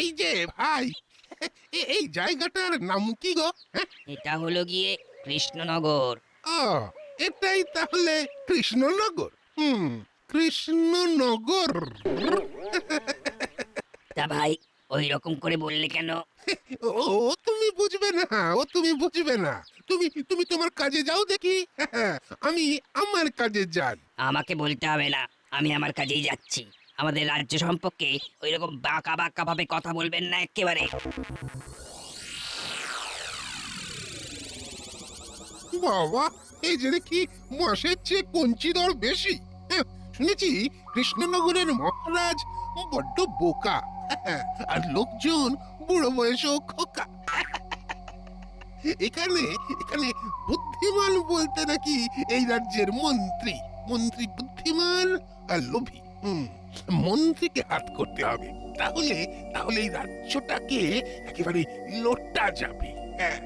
এই যে ভাই, এই জায়গাটার নাম কি গো? হ্যাঁ? এটা হলো গিয়ে কৃষ্ণনগর। ও, এটাই তাহলে কৃষ্ণনগর। কৃষ্ণনগর। তা ভাই ওই রকম করে বললে কেন? ও ও তুমি বুঝবে না, ও তুমি বুঝবে না। তুমি তুমি তোমার কাজে যাও দেখি। আমি আমার কাজে যাই। আমাকে বলতে হবে না, আমি আমার কাজেই যাচ্ছি। আমাদের রাজ্য সম্পর্কে ওই রকম বাঁকা বাঁকা ভাবে কথা বলবেন না একেবারে। বাবা, এই যে দেখি মাসের চেয়ে কঞ্চি দর বেশি। হ্যাঁ, শুনেছি কৃষ্ণনগরের মহারাজ বড্ড বোকা। আর লোকজন বুড়ো বয়সও খোকা। এখানে এখানে বুদ্ধিমান বলতে নাকি এই রাজ্যের মন্ত্রী। মন্ত্রী বুদ্ধিমান আর লোভী। মন্ত্রীকে হাত করতে হবে, তাহলে তাহলে এই রাজ্যটাকে একেবারে লোটা যাবে। হ্যাঁ,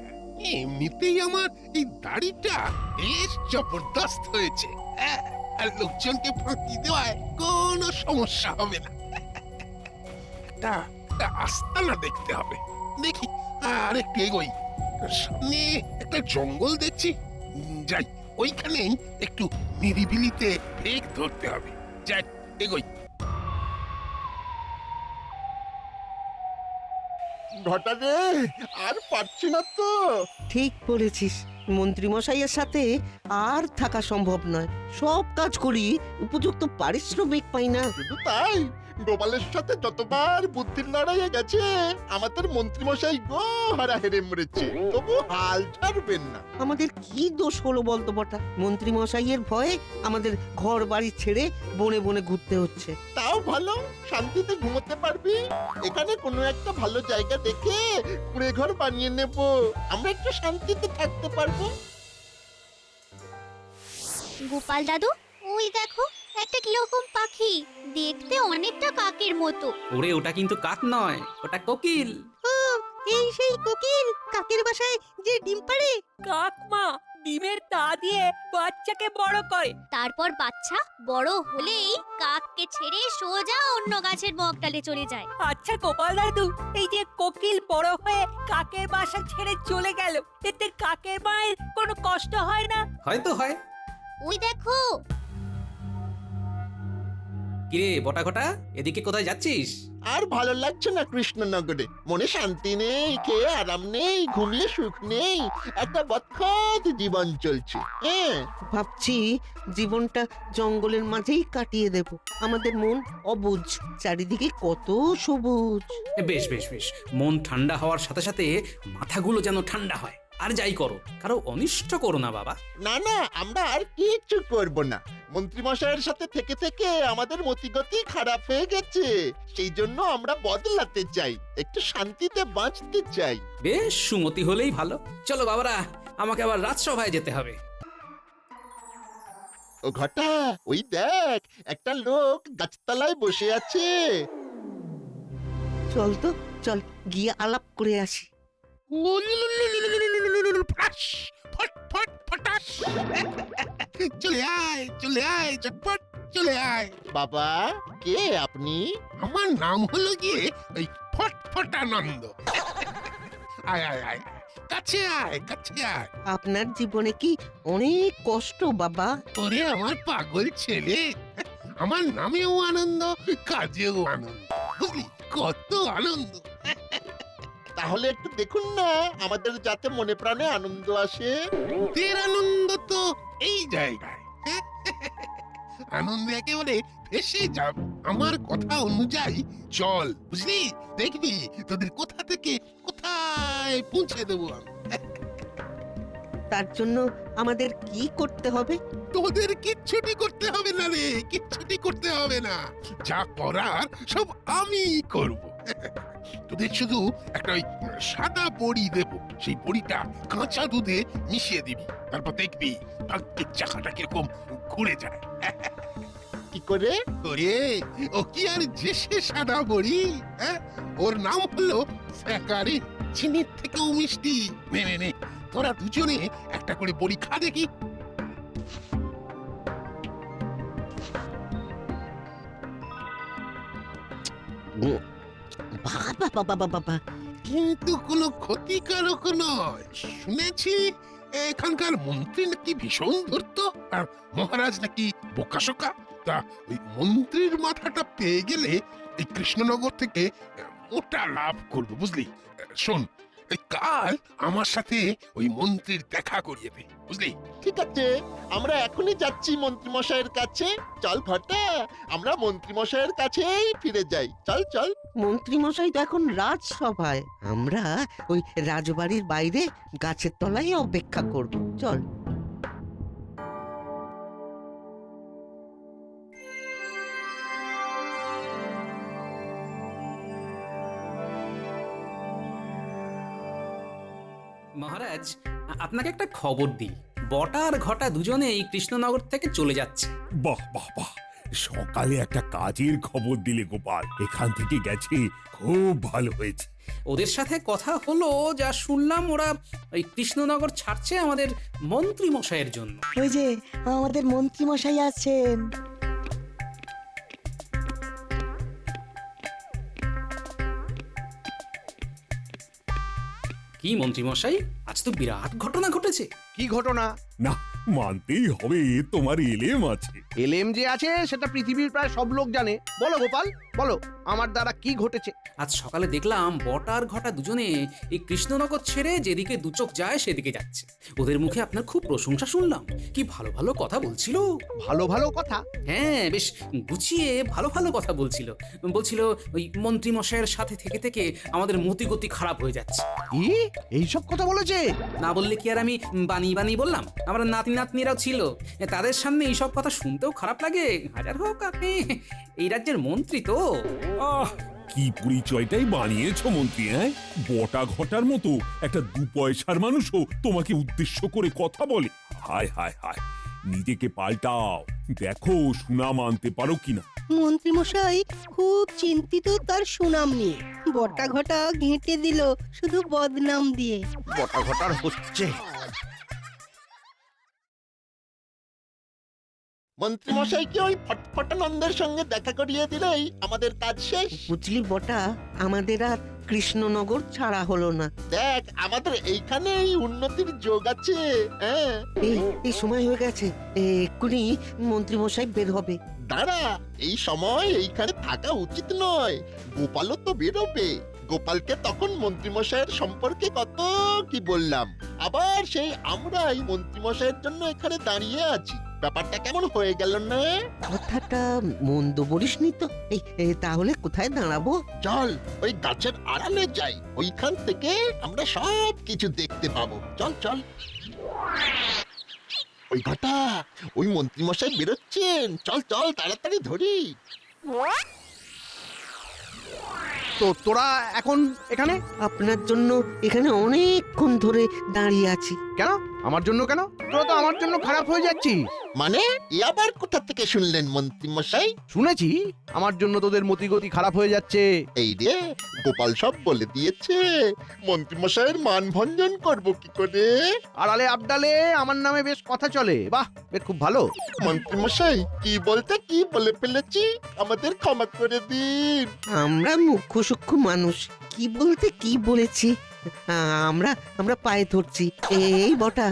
এমনিতেই আমার এই দাড়িটা বেশ জবরদস্ত হয়েছে। হ্যাঁ, আর লোকজনকে ফাঁকি দেওয়ায় কোনো সমস্যা হবে না। একটা একটা আস্তানা দেখতে হবে। দেখি আর একটু এগোই। সামনে একটা জঙ্গল দেখছি। যাই, ওইখানেই একটু নিরিবিলিতে ব্রেক ধরতে হবে। যাই, এগোই। ঘটা রে, আর পারছি না তো। ঠিক বলেছিস, মন্ত্রীমশাইয়ের সাথে আর থাকা সম্ভব নয়। সব কাজ করি, উপযুক্ত পারিশ্রমিক পাই না। শুধু তাই, গোপালের সাথে যতবার বুদ্ধির লড়াইয়ে গেছে আমাদের মন্ত্রীমশাই গো হারা হেরে মরেছে, তবু হাল ছাড়বেন না। আমাদের কি দোষ হলো বলতো বটা? মন্ত্রীমশাইয়ের ভয়ে আমাদের ঘর বাড়ি ছেড়ে বনে বনে ঘুরতে হচ্ছে। তাও ভালো, শান্তিতে ঘুমোতে পারবি। এখানে কোনো একটা ভালো জায়গা দেখে কুড়ে ঘর বানিয়ে নেব, আমরা একটু শান্তিতে থাকতে পারবো। গোপাল দাদু, ওই দেখো একটা কিরকম পাখি, দেখতে অনেকটা কাকের মতো। ওরে ওটা কিন্তু কাক নয়, ওটা কোকিল। এই সেই কোকিল, কাকের বাসায় যে ডিম পাড়ে। কাক মা ডিমের তা দিয়ে বাচ্চাকে বড় করে। তারপর বাচ্চা বড় হলেই কাককে ছেড়ে সোজা অন্য গাছের মগডালে চলে যায়। আচ্ছা গোপাল দাদু, এই যে কোকিল বড় হয়ে কাকের বাসা ছেড়ে চলে গেল, এতে কাকের মায়ের কোনো কষ্ট হয় না? হয়তো হয়। ওই দেখো। কিরে বটা ঘটা, এদিকে কোথায় যাচ্ছিস? আর ভালো লাগছে না কৃষ্ণনগরে, মনে শান্তি নেই, খেয়ে আরাম নেই, ঘুমিয়ে সুখ নেই, একটা বৎখত জীবন চলছে। হ্যাঁ, ভাবছি জীবনটা জঙ্গলের মাঝেই কাটিয়ে দেব। আমাদের মন অবুঝ, চারিদিকে কত সবুজ। বেশ বেশ বেশ, মন ঠান্ডা হওয়ার সাথে সাথে মাথাগুলো যেন ঠান্ডা হয়। আর যাই করো, কারো অনিষ্ট করো না বাবা। না না, আমরা আর কিচ্ছু করব না। মন্ত্রীমশাইয়ের সাথে থেকে থেকে আমাদের মতিগতি খারাপ হয়ে গেছে, সেই জন্য আমরা বদলাতে চাই, একটু শান্তিতে বাঁচতে চাই। বেশ, সুমতি হলেই ভালো। চলো বাবারা, আমাকে আবার রাজসভায় যেতে হবে। ও ঘটা, ওই দেখ একটা লোক গাছতলায় বসে আছে। চল তো, চল গিয়ে আলাপ করে আসি। ফটাস, ফট ফট ফটাস। চলে আয়, চলে আয়, চটপট চলে আয়। বাবা, কে আপনি? আমার নাম হলো গিয়ে ওই ফটফটানন্দ। আয় আয় আয়, কাছে আয়, কাছে আয়। আপনার জীবনে কি অনেক কষ্ট বাবা? ওরে আমার পাগল ছেলে, আমার নামেও আনন্দ, কাজেও আনন্দ, বুঝলি কত আনন্দ। তাহলে একটু দেখুন না, আমাদের যাতে মনে প্রাণে আনন্দ আসে। তোর আনন্দ তো এই জায়গায়। আনন্দে একেবারে ভেসে যাবে। আমার কথা অনুযায়ী চল, বুঝলি, দেখবি তোদের কোথা থেকে কোথায় পৌঁছে দেবো আমি। তার জন্য আমাদের কি করতে হবে? তোদের কিচ্ছুটি করতে হবে না রে, কিচ্ছুটি করতে হবে না। যা করার সব আমি করব। তোদের শুধু একটা ওই সাদা বড়ি দেব, সেই বড়িটা কাঁচা দুধে মিশিয়ে দিবি, তারপর দেখবি ভাগ্যের চাকাটা কিরকম ঘুরে যায়। কি করে? ওরে, ও কি আর যে সে সাদা বড়ি, হ্যাঁ? ওর নাম হলো স্যাকারে, চিনির থেকেও মিষ্টি। নে নে নে, তোরা দুজনে একটা করে বড়ি খা দেখি। বাবা বাবা বাবা বাবা, কিন্তু কোনো ক্ষতিকারক নয়। শুনেছি এখানকার মন্ত্রী নাকি ভীষণ ধূর্ত, আর মহারাজ নাকি বোকাশোকা। তা ওই মন্ত্রীর মাথাটা পেয়ে গেলে এই কৃষ্ণনগর থেকে মোটা লাভ করবো, বুঝলি? শোন, এই কাল আমার সাথে ওই মন্ত্রীর দেখা করিয়ে দে, বুঝলি? ঠিক আছে, আমরা এখনই যাচ্ছি মন্ত্রী মশাইয়ের কাছে। চল ঘটা, আমরা মন্ত্রী মশাইয়ের কাছেই ফিরে যাই। চল চল। মন্ত্রী মশাই তো এখন রাজসভায়, আমরা ওই রাজবাড়ির বাইরে গাছের তলায় অপেক্ষা করব। চল। মহারাজ, আপনাকে একটা খবর দিই। বটা আর ঘটা দুজনেই কৃষ্ণনগর থেকে চলে যাচ্ছে। বাহ বাহ বাহ, সকালে একটা কাজের খবর দিলে গোপাল। এখান থেকে গেছে, খুব ভালো হয়েছে। ওদের সাথে কথা হলো, যা শুনলাম ওরা ওই কৃষ্ণনগর ছাড়ছে আমাদের মন্ত্রী মশাইয়ের জন্য। ওই যে আমাদের মন্ত্রী মশাই আছেন। কি মন্ত্রী মশাই, আজ তো বিরাট ঘটনা ঘটেছে। কি ঘটনা? না, মানতেই হবে তোমার এলেম আছে। এলএম যে আছে সেটা পৃথিবীর প্রায় সব লোক জানে। বলো গোপাল, বলো আমার দ্বারা কি ঘটেছে। আজ সকালে দেখলাম বটা আর ঘটা দুজনে এই কৃষ্ণনগর ছেড়ে যেদিকে দুচোখ যায় সেদিকে যাচ্ছে। ওদের মুখে আপনার খুব প্রশংসা শুনলাম, কি ভালো ভালো কথা বলছিল। ভালো ভালো কথা? হ্যাঁ, বেশ গুছিয়ে ভালো ভালো কথা বলছিল। বলছিল ওই মন্ত্রী মশাইয়ের সাথে থেকে থেকে আমাদের মতিগতি খারাপ হয়ে যাচ্ছে। কি এইসব কথা বলেছে? না বললে কি আর আমি বানিয়ে বানিয়ে বললাম? আমার নাতি নাতনিরাও ছিল, তাদের সামনে এইসব কথা শুনতেও খারাপ লাগে। হাজার হোক আপনি এই রাজ্যের মন্ত্রী তো। আহ, কি পরিচয়টাই বানিয়েছ মন্ত্রী। হ্যাঁ, বটা ঘটার মতো একটা 2 পয়সার মানুষও তোমাকে উদ্দেশ্য করে কথা বলে। হায় হায় হায়, নিজেকে পাল্টাও, দেখো সুনাম আনতে পারো কিনা। মন্ত্রী মশাই খুব চিন্তিত তার সুনাম নিয়ে। বটা ঘটা ঘেঁটে দিল শুধু বদনাম দিয়ে। বটা ঘটার হচ্ছে। মন্ত্রী মশাইকে ওই ফটফটানন্দের সঙ্গে দেখা করিয়ে দিলেই আমাদের কাজ শেষ। বুঝলি বটা, আমাদের আর কৃষ্ণনগর ছাড়া হলো না। দেখ, আমাদের এইখানেই উন্নতির যোগ আছে। হ্যাঁ, এই সময় হয়ে গেছে, এক্ষুনি মন্ত্রী মশাই বের হবে। দাঁড়া, এই সময় এইখানে থাকা উচিত নয়। গোপালও তো বেরোবে। গোপালকে তখন মন্ত্রীমশাইয়ের সম্পর্কে কত কি বললাম। আবার সেই আমরাই মন্ত্রীমশাইয়ের জন্য এখানে দাঁড়িয়ে আছি। ব্যাপারটা কেমন হয়ে গেল না? কথাটা মন্দ বলিসনি তো। তাহলে কোথায় দাঁড়াবো? চল, ওই গাছের আড়ালে যাই। ওইখান থেকে আমরা সব কিছু দেখতে পাবো। চল চল। ওই ঘটা, ওই মন্ত্রীমশাই বেরোচ্ছেন। চল চল, তাড়াতাড়ি ধরি। তো তোরা এখন এখানে? আপনার জন্য এখানে অনেকক্ষণ ধরে দাঁড়িয়ে আছি। কেন? আমার জন্য কেন? তোরা তো আমার জন্য খারাপ হয়ে যাচ্ছিস। মানে এ আবার কোথা থেকে শুনলেন মন্ত্রীমশাই? শুনেছি আমার জন্য তোদের মতিগতি খারাপ হয়ে যাচ্ছে। এই রে, গোপাল সব বলে দিয়েছে। মন্ত্রীমশাইয়ের মান ভঞ্জন করবো কি করে? আড়ালে আবডালে আমার নামে বেশ কথা চলে। বাহ, বেশ খুব ভালো। মন্ত্রীমশাই, কি বলতে কি বলে ফেলেছি, আমাদের ক্ষমা করে দিন। আমরা মুখ্য সূক্ষ্ম মানুষ, কি বলতে কি বলেছি। আমরা আমরা পায়ে ধরছি। এই বটা,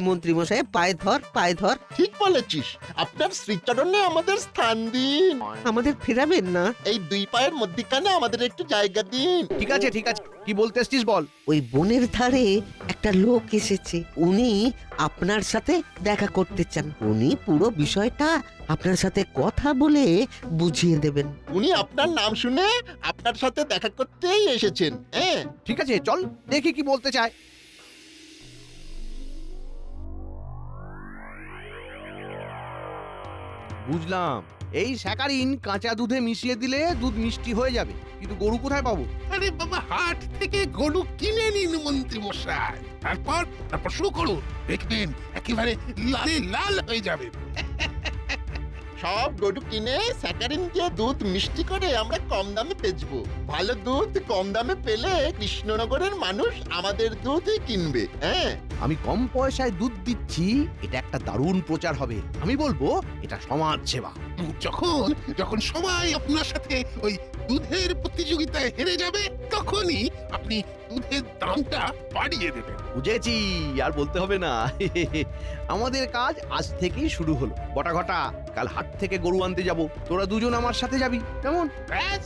মন্ত্রী মশাই পায়ে ধর, পায়ে ধর। ঠিক বলেছিস, আপনার শ্রীচরণে আমাদের স্থান দিন। আমাদের ফেরাবেন না? এই 2 পায়ের মধ্যখানে আমাদের একটু জায়গা দিন। ঠিক আছে ঠিক আছে, কি বলতে এসছিস বল। ওই বনের ধারে একটা লোক এসেছে, উনি আপনার সাথে দেখা করতে চান। উনি পুরো বিষয়টা আপনার সাথে কথা বলে বুঝিয়ে দেবেন। উনি আপনার নাম শুনে আপনার সাথে দেখা করতেই এসেছেন। হ্যাঁ, ঠিক আছে, চল দেখি কি বলতে চায়। বুঝলাম, এই স্যাকারিন কাঁচা দুধে মিশিয়ে দিলে দুধ মিষ্টি হয়ে যাবে, কিন্তু গরু কোথায় পাবো? আরে বাবা, হাট থেকে গরু কিনে নিন মন্ত্রী মশাই, তারপর শুরু করুন। দেখবেন একেবারে লালে লাল হয়ে যাবে। সব গরু কিনে স্যাকারিন দিয়ে দুধ মিষ্টি করে আমরা কম দামে বেচবো। ভালো দুধ কম দামে পেলে কৃষ্ণনগরের মানুষ আমাদের দুধই কিনবে। হ্যাঁ, আমি কম পয়সায় দুধ দিচ্ছি, এটা একটা দারুণ প্রচার হবে। আমি বলবো এটা সমাজ সেবা। যখন যখন সবাই আপনার সাথে ওই দুধের প্রতিযোগিতায় হেরে যাবে তখনই আপনি দুধের দামটা বাড়িয়ে দেবেন। বুঝেছি, আর বলতে হবে না। আমাদের কাজ আজ থেকেই শুরু হলো। বটা ঘটা, কাল হাট থেকে গরু আনতে যাব, তোরা দুজন আমার সাথে যাবি কেমন? ব্যাস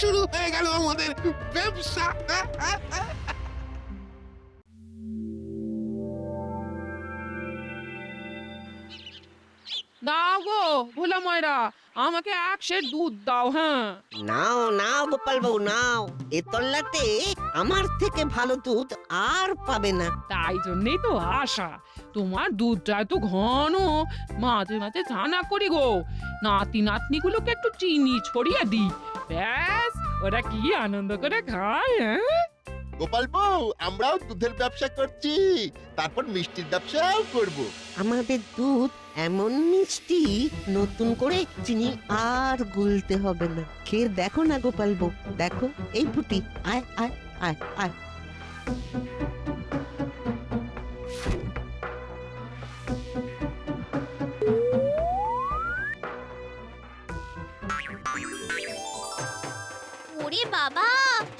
শুরু হয়ে গেল আমাদের ব্যবসা। দাও গো ভোলা ময়রা, আমাকে এক সের দুধ দাও। হ্যাঁ, নাও নাও গোপাল বাবু নাও, এ তল্লাতে আমার থেকে ভালো দুধ আর পাবে না। তাই জন্যই তো আশা। তোমার দুধটা এত ঘন, মাঝে মাঝে ছানা করি গো। নাতি নাতনিগুলোকে একটু চিনি ছড়িয়ে দিই, ব্যাস ওরা কি আনন্দ করে খায়। হ্যাঁ, গোপাল বউ, আমরাও দুধের ব্যবসা করছি, তারপর মিষ্টির ব্যবসাও করব। আমাদের দুধ এমন মিষ্টি, নতুন করে চিনি আর গুলতে হবে না। খেয়ে দেখো না গোপাল বউ, দেখো এই ফুটি, আয় আয় আয় আয়। ওরে বাবা,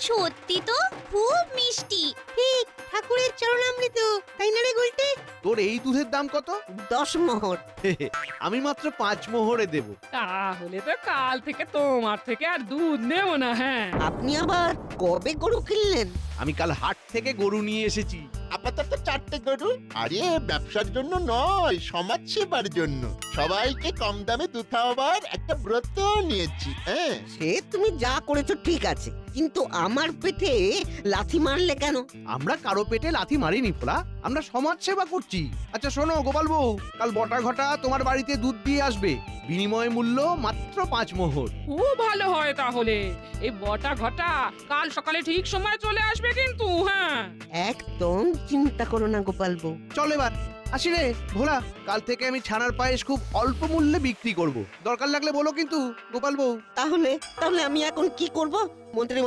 সত্যি তো খুব মিষ্টি। ঠিক ঠাকুরের চরণামৃত, তাই না রে গুলটে? তোর এই দুধের দাম কত? 10 মোহর। আমি মাত্র 5 মোহরে দেব। তাহলে তো কাল থেকে তোমার থেকে আর দুধ নেব না। হ্যাঁ, আপনি আবার কবে গরু কিনলেন? আমি কাল হাট থেকে গরু নিয়ে এসেছি। আপাতত 4টে গরু। আরে ব্যবসার জন্য নয়, সমাজ সেবার জন্য। সবাইকে কম দামে দুধ খাওয়াবার একটা ব্রত নিয়েছি। হ্যাঁ, সে তুমি যা করেছো ঠিক আছে, কিন্তু আমার পেটে লাথি মারলে কেন? আমরা কারো পেটে লাথি মারিনি ফোলা, আমরা সমাজ সেবা করছি। আচ্ছা শোনো গোপাল বউ, কাল বটা ঘটা তোমার বাড়িতে দুধ দিয়ে আসবে, বিনিময় মূল্য মাত্র 5 মোহর। খুব ভালো হয় তাহলে। এই বটা ঘটা কাল সকালে ঠিক সময় চলে আসবে কিন্তু। হ্যাঁ, একদম চিন্তা করো না গোপাল বউ। চল এবার আসি রে ভোলা, কাল থেকে আমি ছানার পায়েস খুব অল্প মূল্যে বিক্রি করব, দরকার লাগলে বলো কিন্তু গোপাল বউ। তাহলে তাহলে আমি এখন কি করব? মন্ত্রী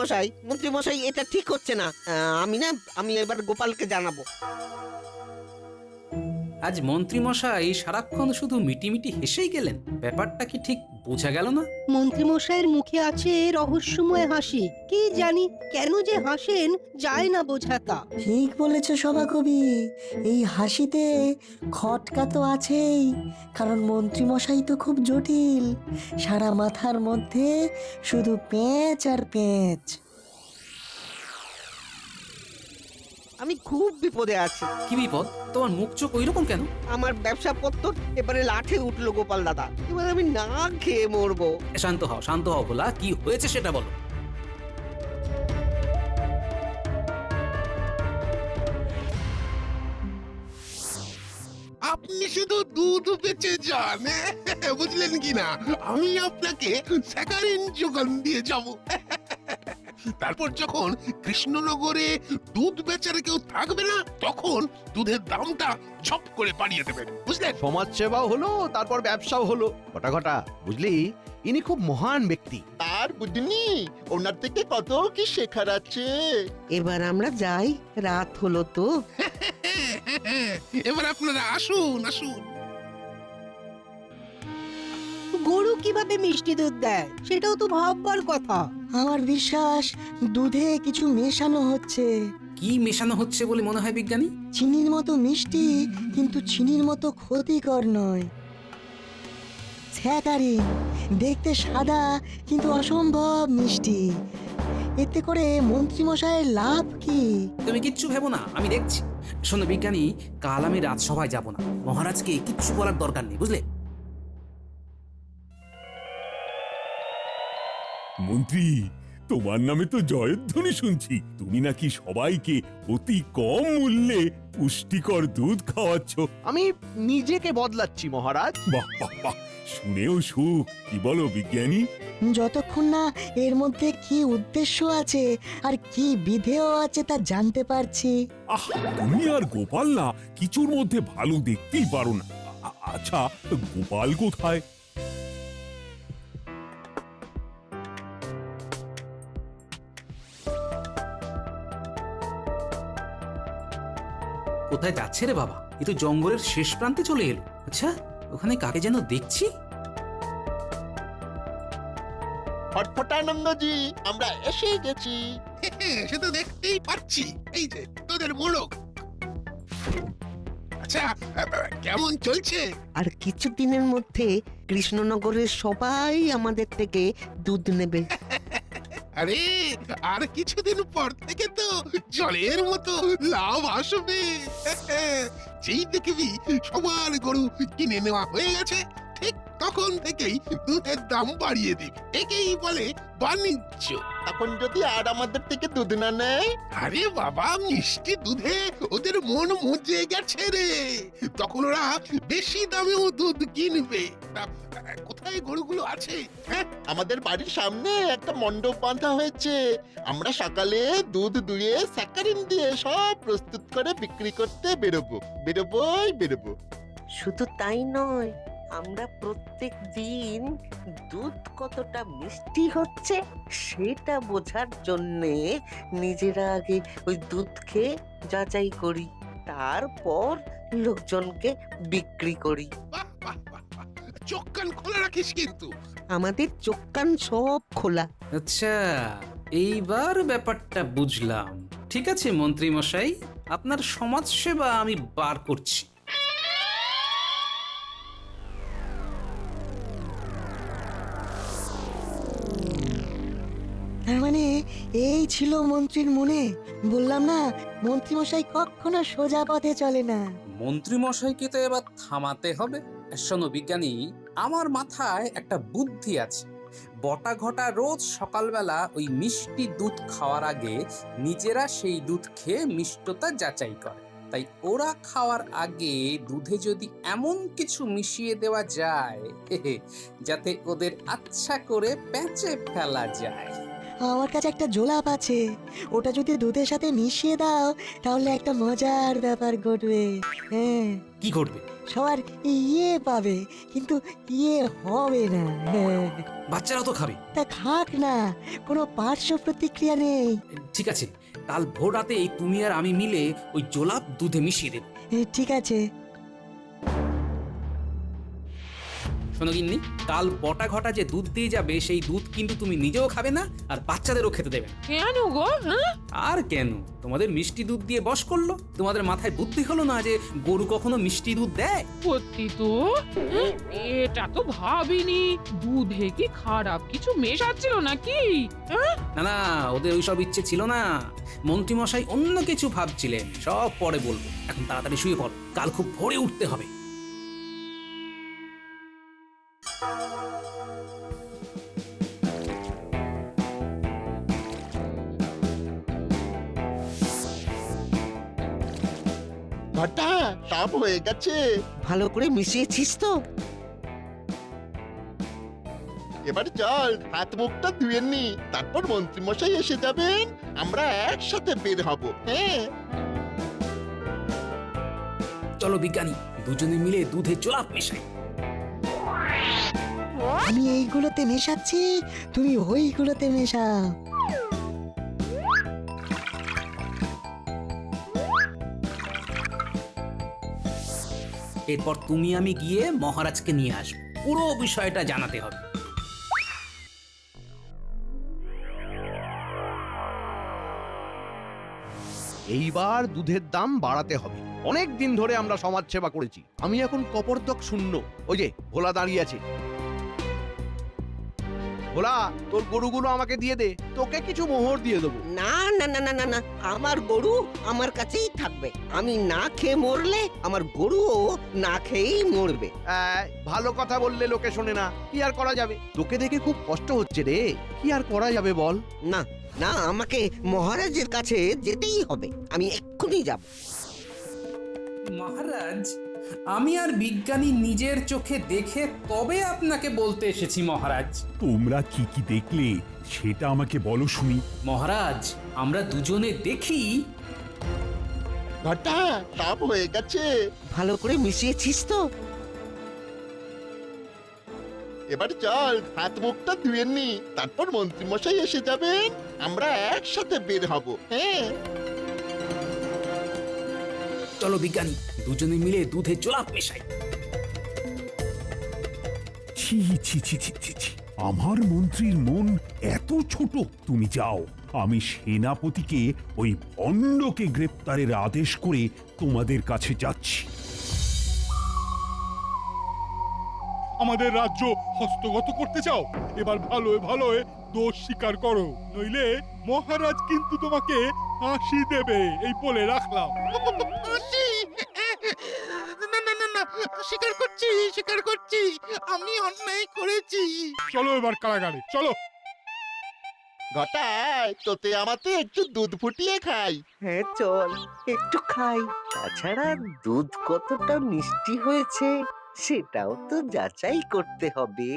মশাই এটা ঠিক হচ্ছে না। আমি এবার গোপালকে জানাবো। আজ মন্ত্রী মশাই সারাক্ষণ শুধু মিটিমিটি হেসেই গেলেন, ব্যাপারটা কি ঠিক বোঝা গেল না। মন্ত্রীমশাইয়ের মুখে আছে রহস্যময় হাসি, কি জানি কেন যে হাসেন যায় না বোঝাতা। ঠিক বলেছ সভাকবি, এই হাসিতে খটকা তো আছেই, কারণ মন্ত্রীমশাই তো খুব জটিল, সারা মাথার মধ্যে শুধু পেঁচ আর পেঁচ। আমি খুব বিপদে আছি। কি বিপদ? তোমার মুখ চোখ ওইরকম কেন? আমার ব্যবসা পত্র এবারে লাঠে উঠলো গোপাল দাদা, এবার আমি না খেয়ে মরবো। শান্ত হও ভোলা, কি হয়েছে সেটা বলো। আপনি শুধু দুধ বেচে যান, বুঝলেন কি না? আমি আপনাকে স্যাকারিন যোগান দিয়ে যাব। তারপর যখন কৃষ্ণনগরে দুধ বেচার কেউ থাকবে না, তখন দুধের দামটা ঝপ করে বাড়িয়ে দেবেন, বুঝলেন? সমাজ সেবাও হলো, তারপর ব্যবসাও হলো। ঘটা ঘটা, বুঝলি ইনি খুব মহান ব্যক্তি। আর বুঝলি, ওনার থেকে কত কি শেখার আছে। এবার আমরা যাই, রাত হলো তো। এবার আপনারা আসুন। গরু কিভাবে মিষ্টি দুধ দেয় সেটাও তো ভাববার কথা। আমার বিশ্বাস দুধে কিছু মেশানো হচ্ছে। কি মেশানো হচ্ছে বলে মনে হয় বিজ্ঞানী? চিনির মতো মিষ্টি, কিন্তু চিনির মতো ক্ষতিকর নয়। স্যাকারিন, দেখতে সাদা কিন্তু অসম্ভব মিষ্টি। এতে করে মন্ত্রীমশাইয়ের লাভ কি? তুমি কিচ্ছু ভেবো না, আমি দেখছি। শোনো বিজ্ঞানী, কাল আমি রাজসভায় যাব না, মহারাজকে কিচ্ছু বলার দরকার নেই, বুঝলে? মন্ত্রী, তোমার নামে তো জয়ধ্বনি শুনছি। তুমি নাকি সবাইকে অতি কম মূল্যে পুষ্টিকর দুধ খাওয়াচ্ছ। আমি নিজেকে বদলাচ্ছি মহারাজ। বাহ বাহ বাহ, শুনেও সুখ। কি বলো বিজ্ঞানী? যতক্ষণ না এর মধ্যে কি উদ্দেশ্য আছে আর কি বিধেয় আছে তা জানতে পারছি। আহ, তুমি আর গোপাল না কিছুর মধ্যে ভালো দেখতেই পারো না। আচ্ছা, গোপাল কোথায়? কোথায় যাচ্ছে রে বাবা? এ তো জঙ্গলের শেষ প্রান্তে চলে এলো। আচ্ছা, ওখানে কাকে যেন দেখছি। ফটফটানন্দজি আমরা এসে গেছি। সে তো দেখতেই পাচ্ছি, এই যে তোদের মোড়ক। আচ্ছা, কেমন চলছে? আর কিছুদিনের মধ্যে কৃষ্ণনগরের সবাই আমাদের থেকে দুধ নেবে। আরে আর কিছুদিন পর থেকে তো জলের মতো লাভ আসবে। যেই দেখবি সবার গরু কিনে নেওয়া হয়ে গেছে, ঠিক তখন থেকেই দুধের দাম বাড়িয়ে দিবি। একেই বলে বাণিজ্য। তখন যদি আর আমাদের থেকে দুধ না নেয়? আরে বাবা, মিষ্টি দুধে ওদের মন মজে গেছে রে। তখন ওরা বেশি দামেও দুধ কিনবে। তা, কোথায় গরুগুলো আছে? হ্যাঁ, আমাদের বাড়ির সামনে একটা মণ্ডপ বাঁধা হয়েছে। আমরা সকালে দুধ দুয়ে স্যাকারিন দিয়ে সব প্রস্তুত করে বিক্রি করতে বেরোবো। শুধু তাই নয়, আমরা প্রত্যেক দিন দুধ কতটা মিষ্টি হচ্ছে সেটা বোঝার জন্যে নিজেরা আগে ওই দুধ খেয়ে যাচাই করি, তারপর লোকজনকে বিক্রি করি। বাহ বাহ বাহ বাহ। চোখ কান খোলা রাখিস কিন্তু। আমাদের চোখ কান সব খোলা। আচ্ছা, এইবার ব্যাপারটা বুঝলাম। ঠিক আছে মন্ত্রী মশাই, আপনার সমাজসেবা আমি বার করছি। তার মানে এই ছিল মন্ত্রীর মনে। বললাম না, মন্ত্রীমশাই কখনো সোজা পথে চলে না। মন্ত্রী মশাইকে তো এবার থামাতে হবে। শোনো বিজ্ঞানী, আমার মাথায় একটা বুদ্ধি আছে। বটা ঘটা রোজ সকালবেলা ওই মিষ্টি দুধ খাওয়ার আগে নিজেরা সেই দুধ খেয়ে মিষ্টতা যাচাই করে। তাই ওরা খাওয়ার আগে দুধে যদি এমন কিছু মিশিয়ে দেওয়া যায় যাতে ওদের আচ্ছা করে প্যাঁচে ফেলা যায়। আমার কাছে একটা জোলাপ আছে, ওটা যদি দুধের সাথে মিশিয়ে দাও তাহলে একটা মজার ব্যাপার ঘটবে। হ্যাঁ, কি করবে? সবার ইয়ে পাবে, কিন্তু ইয়ে হবে না। হ্যাঁ, বাচ্চারা তো খাবে। তা খাক না, কোনো পার্শ্ব প্রতিক্রিয়া নেই। ঠিক আছে, কাল ভোর রাতেই তুমি আর আমি মিলে ওই জোলাপ দুধে মিশিয়ে দেব। ঠিক আছে। শোনো গিন্নি, কাল বটা ঘটা যে দুধ দিয়ে যাবে সেই দুধ কিন্তু তুমি নিজেও খাবে না আর বাচ্চাদেরও খেতে দেবে না। কেন গো? হ্যাঁ, আর কেন? তোমাদের মিষ্টি দুধ দিয়ে বশ করলো। তোমাদের মাথায় বুদ্ধি হলো না যে গরু কখনো মিষ্টি দুধ দেয়? সত্যি তো। হ্যাঁ, এটা তো ভাবিনি। দুধে কি খারাপ কিছু মেশাচ্ছিল নাকি? হ্যাঁ, না না, ওদের ওইসব ইচ্ছে ছিল না। মন্ত্রী মশাই অন্য কিছু ভাবছিলেন, সব পরে বলবো। এখন তাড়াতাড়ি শুয়ে পড়ো, কাল খুব ভোরে উঠতে হবে। ঘটা সব হয়ে গেছে। ভালো করে মিশিয়েছিস তো? এবার চল হাত মুখটা ধুয়ে নি, তারপর মন্ত্রী মশাই এসে যাবেন, আমরা একসাথে বের হব। হ্যাঁ, চলো বিজ্ঞানী, দুজনে মিলে দুধে জোলাপ মেশাই। আমি এইগুলোতে মেশাচ্ছি, তুমি ওইগুলোতে মেশাও। এরপর তুমি আমি গিয়ে মহারাজকে নিয়ে আসবো, পুরো বিষয়টা জানাতে হবে। এইবার দুধের দাম বাড়াতে হবে। অনেক দিন ধরে আমরা সমাজ সেবা করেছি, আমি এখন কপরদক শূন্য। ওই যে ভোলা দাঁড়িয়ে আছে। ভোলা, তোর গরুগুলো আমাকে দিয়ে দে, তোকে কিছু মোহর দিয়ে দেবো। না না না না না না, আমার গরু আমার কাছেই থাকবে। আমি না খেয়ে মরলে আমার গরুও না খেয়েই মরবে। ভালো কথা বললে লোকে শোনে না, কি আর করা যাবে? তোকে দেখে খুব কষ্ট হচ্ছে রে, কি আর করা যাবে বল? না না, আমাকে মহারাজের কাছে যেতেই হবে। আমি এক্ষুনি যাব। মহারাজ, আমি আর বিজ্ঞানী নিজের চোখে দেখে তবে আপনাকে বলতে এসেছি মহারাজ। তোমরা কি কি দেখলে সেটা আমাকে বলো শুনি। মহারাজ, আমরা দুজনে দেখি। ঘটা সব হয়ে গেছে। ভালো করে মিশিয়েছিস তো? এবার চল হাত মুখটা ধুয়ে নি, তারপর মন্ত্রী মশাই এসে যাবেন, আমরা একসাথে বের হব। হ্যাঁ, চলো বিজ্ঞানী, দুজনে মিলে দুধে জোলাপ মেশাই। ছি ছি ছি ছি ছি ছি, আমার মন্ত্রীর মন এত ছোট? তুমি যাও, আমি সেনাপতিকে ওই ভণ্ডকে গ্রেপ্তারের আদেশ করে তোমাদের কাছে যাচ্ছি। আমাদের রাজ্য হস্তগত করতে চাও? এবার ভালোয় ভালোয় দোষ স্বীকার করো, নইলে মহারাজ কিন্তু তোমাকে ফাঁসি দেবে, এই বলে রাখলাম। ফাঁসি? না না না না, স্বীকার করছি আমি অন্যায় করেছি। চলো এবার কারাগারে চলো। ঘটায় তোতে আমাতে একটু দুধ ফুটিয়ে খাই। হ্যাঁ চল একটু খাই। তাছাড়া দুধ কতটা মিষ্টি হয়েছে সেটাও তো যাচাই করতে হবে।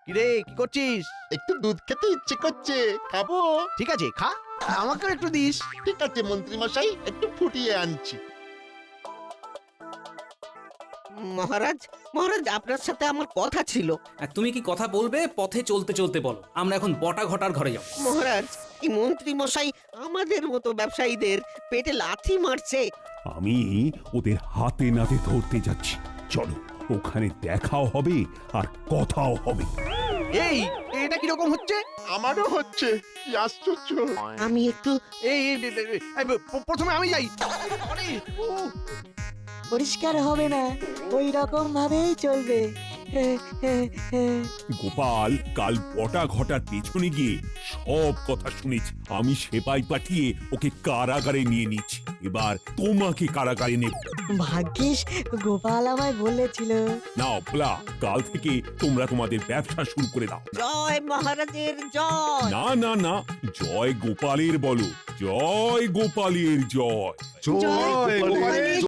কিরে কি করছিস? একটু দুধ খেতে ইচ্ছে করছে, খাবো। ঠিক আছে খা, আমাকে একটু দিস। ঠিক আছে মন্ত্রী মশাই, একটু ফুটিয়ে আনছি। মহারাজ, মহারাজ আপনার সাথে আমার কথা ছিল। আর তুমি কি কথা বলবে পথে চলতে চলতে বলো, আমরা এখন বটা ঘটার ঘরে যাব। মহারাজ, এই মন্ত্রী মশাই আমাদের মতো ব্যবসায়ীদের পেটে লাথি মারছে। আমি ওদের হাতে নাতে ধরতে যাচ্ছি। চলো, ওখানে দেখাও হবে আর কথাও হবে। এই এটা কিরকম হচ্ছে? আমারও হচ্ছে, কি আশ্চর্য। আমি একটু প্রথমে আমি যাই। আরে, উহ, পরিষ্কার হবে না, ওই রকম ভাবেই চলবে। গোপাল কাল বটা ঘটার পেছনে গিয়ে সব কথা শুনেছি। আমি সেপাই পাঠিয়ে ওকে কারাগারে নিয়ে নিচ্ছি। এবার তোমাকে কারাগারে নেব। ভাগ্যিস গোপাল আমায় বলেছিল। নাও ভোলা, কাল থেকে তোমরা তোমাদের ব্যবসা শুরু করে দাও। জয় মহারাজের জয়। না না না, জয় গোপালের বলো, জয় গোপালের জয়। জয় গোপালের